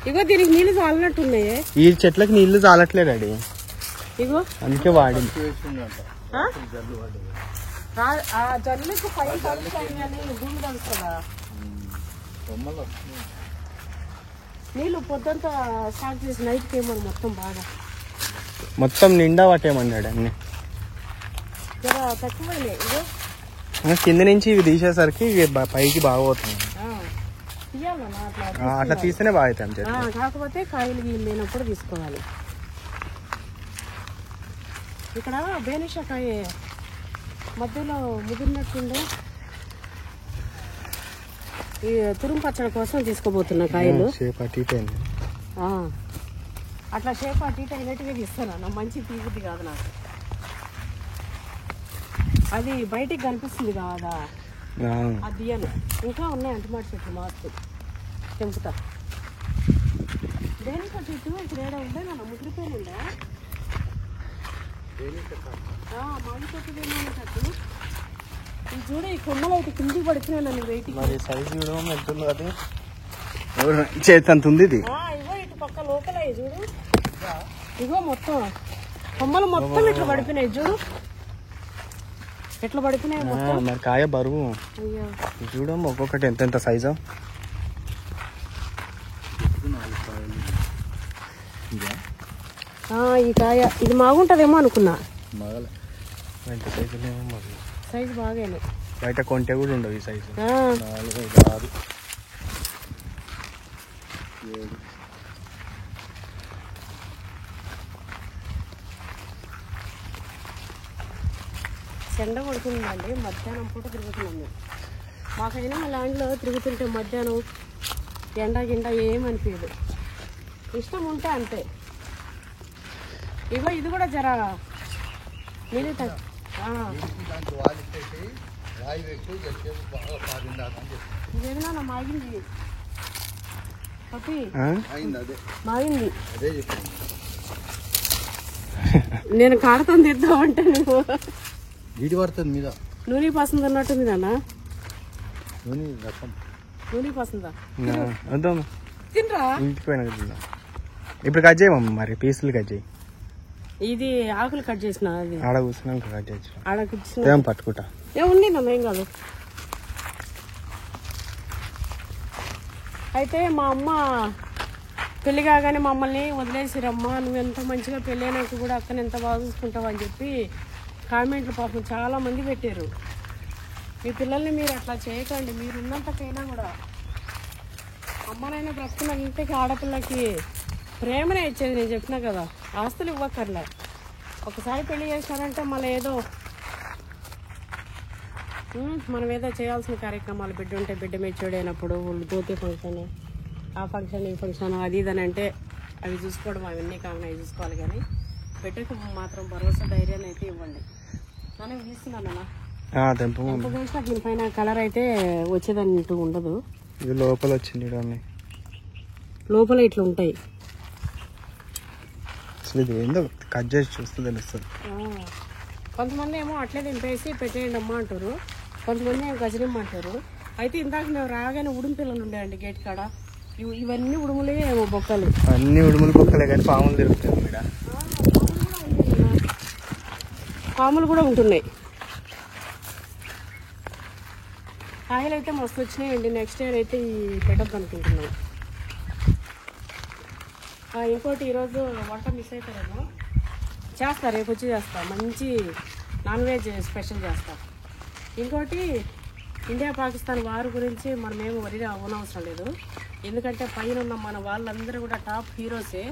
ఇగో దీనికి నీళ్లు చాలినట్టున్నాయి. ఈ చెట్లకి నీళ్లు చాలట్లేదు డాడీ, ఇగో అందుకే వాడింది. జల్లుకు పైన భూమి తడుస్తుందా? నీళ్ళు పొద్దుంతా స్టార్ట్ చేసి నైట్కి ఏమని మొత్తం నిండా పట్టేయమన్నాడు అన్ని. తక్కువైనాయి. ఇగో కింద నుంచి ఇవి తీసేసరికి పైకి బాగా పోతుంది. అట్లా తీస్తేనే బాగా అవుతాయి. కాకపోతే కాయలు లేనప్పుడు తీసుకోవాలి. ఇక్కడ బేనిషకాయ మధ్యలో ముదిరినట్టుండే ఈ తురుము పచ్చడి కోసం తీసుకోబోతున్నా కాయలు. అట్లా షేప్ అటు ఇటు అయినట్టుగా తీస్తాను. నా మంచి తీగుద్ది కాదు నాకు, అది బయటికి కనిపిస్తుంది కాదా, అది తీయను. ఇంకా ఉన్నాయి అంటుమాట చెట్లు మార్పు తెంపుతా. దేనికో చెట్టు ఇప్పుడు ఏడా ఉండే నన్ను ముదిరిపోయినుండే మామిడి చెట్టు చెట్టు. ఇది చూడ ఈ కొమ్మలు అయితే కిందికి పడుతున్నాయి నన్ను వెయిటింగ్. చేతంత ఉంది ఇది. ఇగో ఇటు పక్క లోపల చూడు, ఇగో మొత్తం కొమ్మలు మొత్తం ఇట్లా పడిపోయినాయి చూడు, ఎట్లా పడిపోయినాయి మొత్తం. మరి కాయ బరువు చూడము ఒక్కొక్కటి ఎంత సైజు. ఈ కాయ ఇది బాగుంటుందేమో అనుకున్నా. సైజు బాగానే బయట కొంటే కూడా ఉండవు ఈ సైజు. 4, 5, 6, 7. చెండ కొడుతుందండి. మధ్యాహ్నం పూట తిరుగుతున్నాం మేము. మాకైనా మా ల్యాండ్లో తిరుగుతుంటే మధ్యాహ్నం ఎండ గిండ ఏమనిపించదు. ఇష్టం ఉంటే అంతే. ఇగో ఇది కూడా జర మిగతా ఇదేనా మాగింది పప్పి మాగింది. నేను కాడతాను తిద్దామంటే నువ్వు నీటి పడుతుంది మీద నూనె పసంది అన్నట్టుంది నాన్న. నూనె పసందా తినరా? ఇంటికి పోయినా ఇప్పుడు కట్ చేయమమ్మ, మరి పీసులు కట్ చేయి. ఇది ఆకులు కట్ చేసిన అది ఆడ కూర్చున్నాక కట్ చేయొచ్చు. ఆడ కూర్చున్నా పట్టుకుంటా ఏముంది నన్ను ఏం కాదు. అయితే మా అమ్మ పెళ్లి కాగానే మమ్మల్ని వదిలేసిరమ్మా, నువ్వు ఎంత మంచిగా పెళ్ళి అయినాక కూడా అక్కని ఎంత బాగా చూసుకుంటావు అని చెప్పి కామెంట్లు పాపం చాలా మంది పెట్టారు. మీ పిల్లల్ని మీరు అట్లా చేయకండి. మీరు ఉన్నంతకైనా కూడా అమ్మనైనా బ్రతుకున్న ఇంటికి ఆడపిల్లకి ప్రేమనే ఇచ్చేది. నేను చెప్పినా కదా, ఆస్తులు ఇవ్వక్కర్లే. ఒకసారి పెళ్లి చేసినారంటే మళ్ళీ ఏదో మనం ఏదో చేయాల్సిన కార్యక్రమాలు, బిడ్డ ఉంటే బిడ్డ మెచ్యూర్డ్ అయినప్పుడు జ్యోతి ఫంక్షన్, ఆ ఫంక్షన్, ఈ ఫంక్షన్, అది ఇదని అంటే అవి చూసుకోవడం, అవన్నీ కావాలి అవి చూసుకోవాలి. కానీ బిడ్డకు మాత్రం భరోసా ధైర్యాన్ని అయితే ఇవ్వండి. నేను గీస్తున్నాను గీసిన దీనిపైన కలర్ అయితే వచ్చేదంటూ ఉండదు. ఇది లోపల వచ్చింది, లోపల ఇట్లా ఉంటాయి. ఇది ఏందో కట్ చేసి చూస్తే తెలుస్తుంది. కొంతమంది ఏమో అట్లే దింపేసి పెట్టేయండి అమ్మ అంటారు, కొంతమంది ఏమో గజనిమ్మ అంటారు. అయితే ఇందాక మేము రాగానే ఉడుము పిల్లలు ఉండేయండి గేట్ కాడ. ఇవన్నీ ఉడుములే ఏమో బొక్కలు, అన్ని ఉడుములు బొక్కలే కానీ పాములు తిరుగుతాయి. పాములు కూడా ఉంటున్నాయి. కాయలు అయితే మస్తు వచ్చినాయండి. నెక్స్ట్ ఇయర్ అయితే ఈ పెట్టద్దు అనుకుంటున్నాం. ఇంకోటి ఈరోజు వంట మిస్ అవుతారేమో, చేస్తా, రేపు వచ్చి చేస్తా. మంచి నాన్ వెజ్ స్పెషల్ చేస్తా. ఇంకోటి ఇండియా పాకిస్తాన్ వార్ గురించి మనమేమో వరిగా అవనవసరం లేదు. ఎందుకంటే పైన ఉన్న మన వాళ్ళందరూ కూడా టాప్ హీరోసే.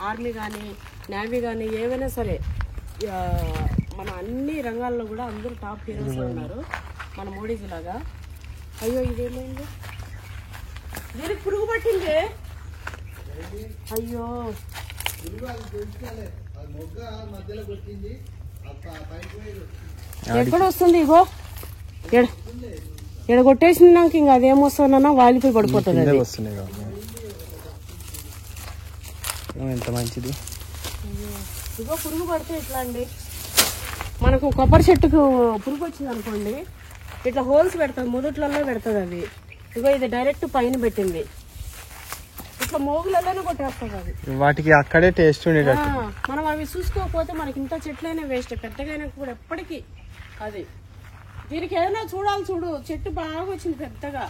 ఆర్మీ కానీ నేవీ కానీ ఏవైనా సరే మన అన్ని రంగాల్లో కూడా అందరూ టాప్ హీరోసే ఉన్నారు మన మోడీజీ లాగా. అయ్యో ఇదేమైంది, దీనికి పురుగు పట్టింది. అయ్యో ఎక్కడ వస్తుంది? ఇగో ఎడ కొట్టేసినాక ఇంకా అదేమొస్తుందన్నా వాలిపోయి పడిపోతుంది. ఎంత మంచిది. ఇగో పురుగు పడితే ఇట్లా అండి, మనకు కొబ్బరి చెట్టుకు పురుగు వచ్చింది అనుకోండి, ఇట్లా హోల్స్ పెడతాది, మొదట్లలో పెడుతుంది అది. ఇగో ఇది డైరెక్ట్ పైన పెట్టింది, ఇట్లా మోగులలోనే కొట్టేస్తుంది అది. వాటికి అక్కడే టేస్ట్ ఉండేటట్టు. మనం అవి చూసుకోకపోతే మనకి ఇంత చెట్లైనా వేస్ట్, పెద్దగా అయినా కూడా ఎప్పటికీ అది. దీనికి ఏదైనా చూడాలి, చూడు చెట్టు బాగా వచ్చింది పెద్దగా.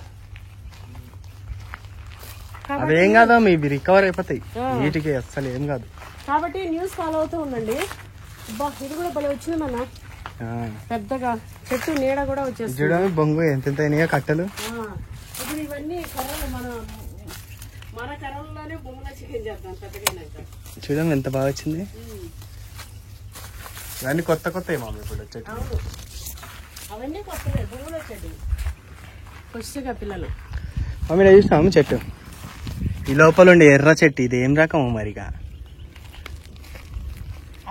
అదేం కాదా, మీ రికవర్ అయిపోతాయి వీటికి, అసలు ఏం కాదు. కాబట్టి న్యూస్ ఫాలో అవుతూ ఉండండి. ఇది కూడా భలే వచ్చింది మన పెద్దగా చెట్టు, నీడ కూడా వచ్చేస్తుంది. చూడండి బొంగు ఎంత కట్టలు. ఇప్పుడు ఇవన్నీ కర్రలు, మన కర్రల్లోనే బొంగులో చికెన్ చేద్దాం పెద్దగా. చూడండి ఎంత బాగా వచ్చింది. ఇవన్నీ కొత్త కొత్త ఇప్పుడు చెట్టు. అవన్నీ కొత్తలే, బొంగులో చెట్టు కొద్దిగా పిల్లలు. మమ్మీ చూసినాము చెట్టు, ఈ లోపల ఉండే ఎర్ర చెట్టు, ఇది ఏం రకం మరిగా?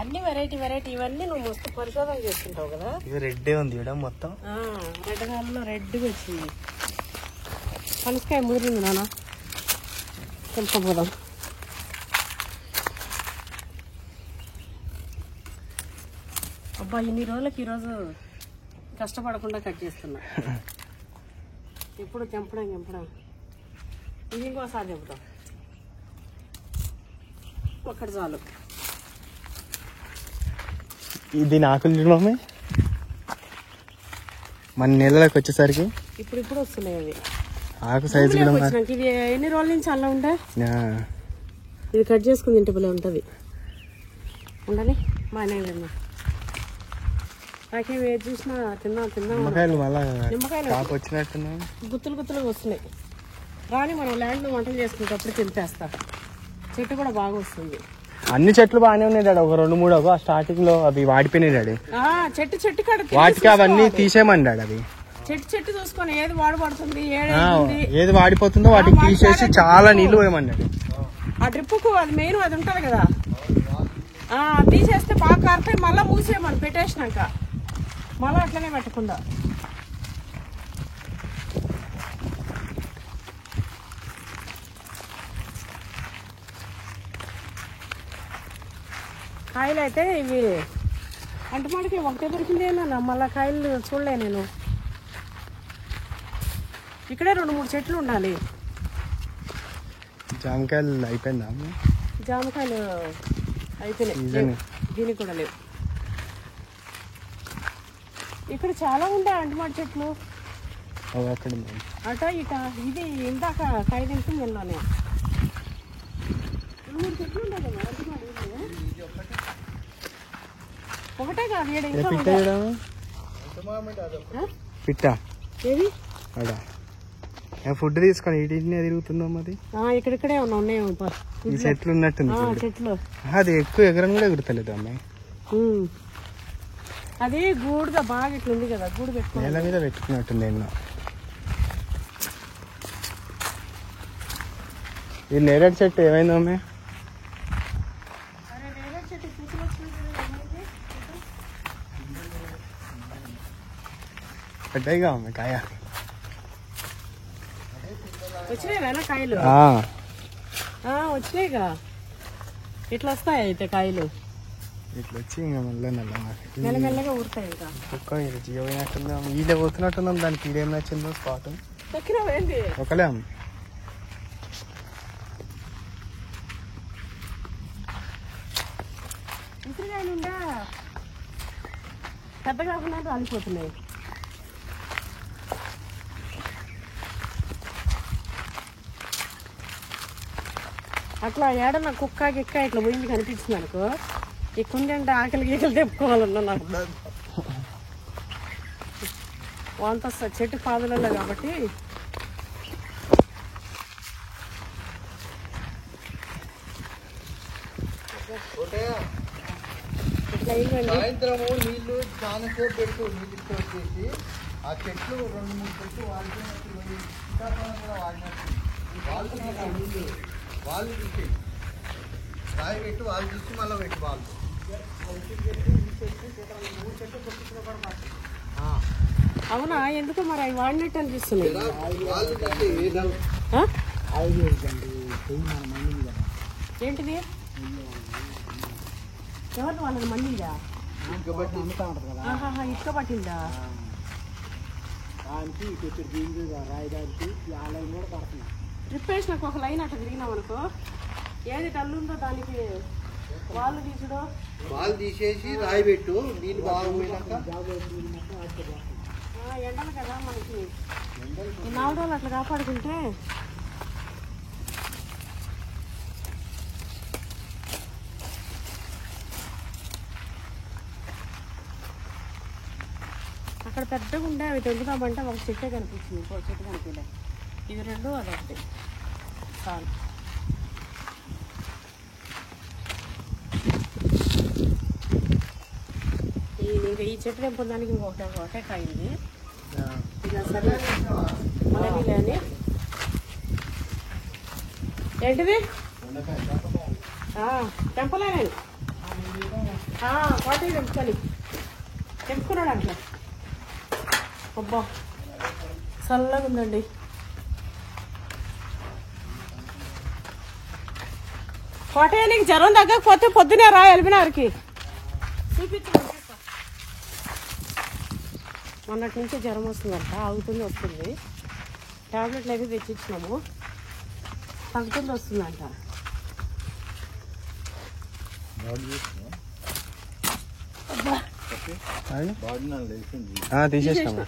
అన్ని వెరైటీ వెరైటీ. ఇవన్నీ నువ్వు మస్తు పరిశోధన చేసుకుంటావు కదా. ఇది రెడ్డే ఉంది ఇక్కడ మొత్తం, రెడ్ కలర్లో రెడ్గా వచ్చింది. పనసకాయ ముదిరింది నాన్న, తెలుసుకోపోదాం. అబ్బా ఇన్ని రోజులకి ఈరోజు కష్టపడకుండా కట్ చేస్తున్నా. ఇప్పుడు తెంపడం ఇది ఇంకోసారి తెంపుతాం, ఒక్కటి చాలు. దీని ఆకులు చూడమే మన నెలలోకి వచ్చేసరికి ఇప్పుడు వస్తున్నాయి అవి. ఆకు సైజు కూడా. ఇది ఎన్ని రోజుల నుంచి అలా ఉండే, ఇది కట్ చేసుకుని తింటే భలే ఉంటుంది. ఉండని బాగానే తిన్నా. నాకేం ఏది చూసినా తిన్నా నిమ్మకాయలు మళ్ళా నిమ్మకాయలు కాపు వచ్చినట్టున్నాయి. గుత్తులుగా వస్తున్నాయి. రాని మనం ల్యాండ్లో వంటలు చేసుకునేటప్పుడు తింపేస్తా. చెట్టు కూడా బాగా వస్తుంది. అన్ని చెట్లు బాగానే ఉన్నాయి డాడీ. ఒక 2-3 స్టార్టింగ్ లో అవి వాడిపోయినాయి డాడీ. చెట్టు కాడ వాటికి అవన్నీ తీసేయమని డాడీ. అవి చెట్టు చూసుకొని ఏది వాడబడుతుంది ఏది వాడిపోతుందో వాటికి తీసేసి చాలా నీళ్లు పోయమని డాడీ. ఆ డ్రిప్పుకు అది మెయిన్ అది ఉంటది కదా, తీసేస్తే బాగా కారిపోయి మళ్ళీ మూసేయమని పెట్టేసినాక మళ్ళీ అట్లనే పెట్టకుండా. కాయలు అయితే ఇవి అంటే మనకి ఒకటే దొరికిందేనా, మళ్ళీ కాయలు చూడలే నేను. ఇక్కడే 2-3 చెట్లు ఉండాలి. జామకాయలు అయిపోయిందా? జామకాయలు అయిపోయినాయి, దీనికి కూడా లేవు. ఇక్కడ చాలా ఉండే అంటుమాట చెట్లు అట ఇట. ఇది ఇందాక కాయ తింటే నిన్ననే 2-3 చెట్లు ఉండాలి. ఒకటే కాదు పిట్ట ఏది ఫుడ్ తీసుకొని ఇంటినే తిరుగుతుందాం. అది ఇక్కడిక్కడే ఉన్నాయి ఈ చెట్లు ఉన్నట్టుంది. చెట్లు అది ఎక్కువ ఎగరం కూడా ఎగురుతలేదు అమ్మాయి. అది గూడుగా బాగా ఇట్లా ఉంది కదా, గూడు పెట్టుకుని నేల మీద పెట్టుకున్నట్టుంది. ఎన్నో ఈ నేరేడు చెట్టు ఏమైంది అమ్మాయి? పెద్దగా అమ్మాయి కాయ వచ్చినాయి కాయలు వచ్చినాయిగా. ఇట్లా వస్తాయి అయితే కాయలు ఇట్లా వచ్చి ఇంకా మళ్ళీ మెల్లమెల్లగా ఊరుతాయి. ఒక్క జియో పోయినట్టుందా? ఈడే పోతున్నట్టున్నాం. దానికి ఈడేం నచ్చిందో స్పాట్ తక్కినవేంది ఒకలే అమ్మ. ఉసిరికాయలుండా పెద్ద కాకుండా రాలిపోతున్నాయి. అట్లా ఏడన్నా కుక్క గిక్క ఇట్లా పోయింది కనిపించింది అనుకో, ఎక్కువ అంటే ఆకలి గీకలు తెప్పుకోవాలన్నా నాకు. వంత చెట్టు పాదులలో కాబట్టి సాయంత్రము నీళ్లు చాలా సేపు పెట్టు. నీళ్ళు వచ్చేసి ఆ చెట్లు 2-3 చెట్లు వాడిపోయినట్టు వాళ్ళు తీసి రాయి పెట్టు, వాళ్ళు తీసి మళ్ళీ పెట్టు. వాళ్ళు అవునా? ఎందుకు మరి అవి వాడినట్టు అనిపిస్తున్నాయి. ఏంటిది? ఎవరు వాళ్ళది? మండిదా? ఇసుక పట్టిందా? ట్రిప్ వేసినాక ఒక లైన్ అట్లా తిరిగినాం అనుకో, ఏది డల్లు ఉందో దానికి వాళ్ళు తీసుడు, వాళ్ళు తీసేసి రాయి పెట్టు. నీళ్ళు బాగా పోయినాక ఎండలు కదా మనకి, ఈ 4 రోజులు అట్లా కాపాడుకుంటే అక్కడ పెద్దగా ఉండే అవి తెంపుదామంటే ఒక చెట్టే కనిపించింది, ఇంకో చెట్టు కనిపించలే. ఇది 2 అదొకటి చాలు. ఇంకా ఈ చెట్టు తెంపడానికి ఇంకొకటే కాయింది. ఇలా సరే మనకి లేని ఏంటిది తెంపలే నేను వాటి తెంపుకొని తెంపుకున్నాడు అట్లా. అబ్బా చల్లగా ఉందండి. కోటయ్య నీకు జ్వరం తగ్గకపోతే పొద్దునే రా ఎల్బినార్కి చూపించు. మొన్నటి నుంచి జ్వరం వస్తుందంట, ఆగుతుంది వస్తుంది. టాబ్లెట్లు అయితే తెచ్చిచ్చినాము, తగ్గుతుంది వస్తుందంట. తీసేసినాము.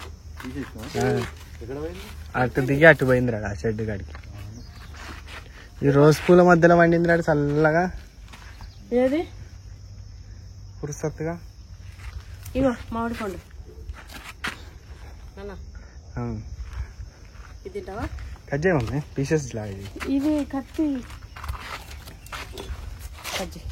అటు దిగి అటు పోయింది రాడు ఆ షెడ్ కాడికి. ఈ రోజు పూల మధ్యలో వండింది రాడు చల్లగా. ఏది పురుసత్తుగా. ఇగో మామిడి పండు నాన్న, ఇది తింటావా? కట్ చేయమమ్మీ, పీసెస్ లాగా ఇది. ఇది కత్తి కట్ చేయి.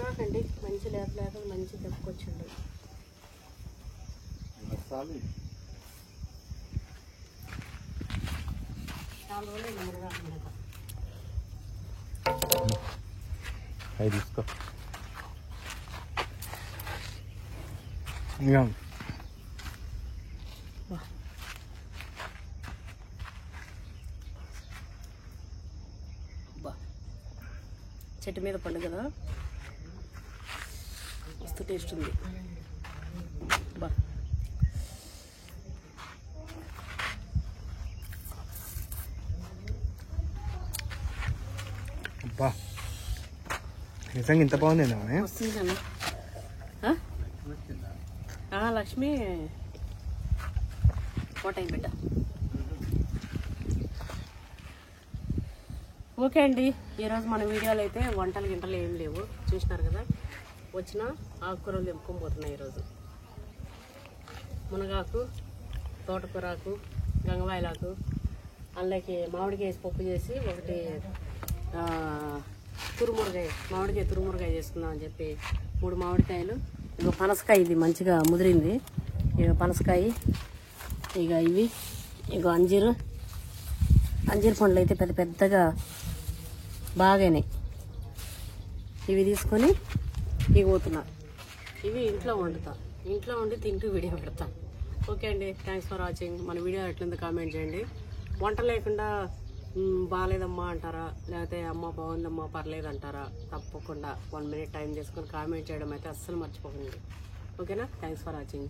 నాకండి మంచి లేక మంచి దెబ్బకొచ్చిండు. అవి తీసుకో. ఇక చెట్టు మీద పండు కదా, మస్తు టేస్ట్ ఉంది. బా అబ్బా, నిజంగా ఇంత బాగుంది ఏంటమ్మా? వస్తుంది కన్నా. లక్ష్మి కోటయ్య బిడ్డ. ఓకే అండి, ఈరోజు మన వీడియోలో అయితే వంటలు గింటలు ఏం లేవు, చూసినారు కదా. వచ్చిన ఆకుకూరలు తెంపుకొని పోతున్నాయి ఈరోజు. మునగాకు, తోటకూరాకు, గంగవాయలాకు, అందులోకి మామిడికాయ వేసి పప్పు చేసి, ఒకటి మామిడికాయ తురుమురగాయ చేసుకుందాం అని చెప్పి 3 మామిడికాయలు, ఇక పనసకాయ ఇది మంచిగా ముదిరింది, ఇక పనసకాయ, ఇక ఇవి, ఇక అంజీరు పండ్లు అయితే పెద్ద పెద్దగా బాగానే ఇవి తీసుకొని ఇవి పోతున్నా. ఇవి ఇంట్లో వండుతా, ఇంట్లో వండి తింటూ వీడియో పెడతా. ఓకే అండి, థ్యాంక్స్ ఫర్ వాచింగ్. మన వీడియో ఎట్లుందో కామెంట్ చేయండి. వంట లేకుండా బాగాలేదమ్మా అంటారా, లేకపోతే అమ్మ బాగుందమ్మా పర్లేదు అంటారా, తప్పకుండా 1 minute టైం చేసుకొని కామెంట్ చేయడం అయితే అస్సలు మర్చిపోకండి. ఓకేనా? Thanks for watching.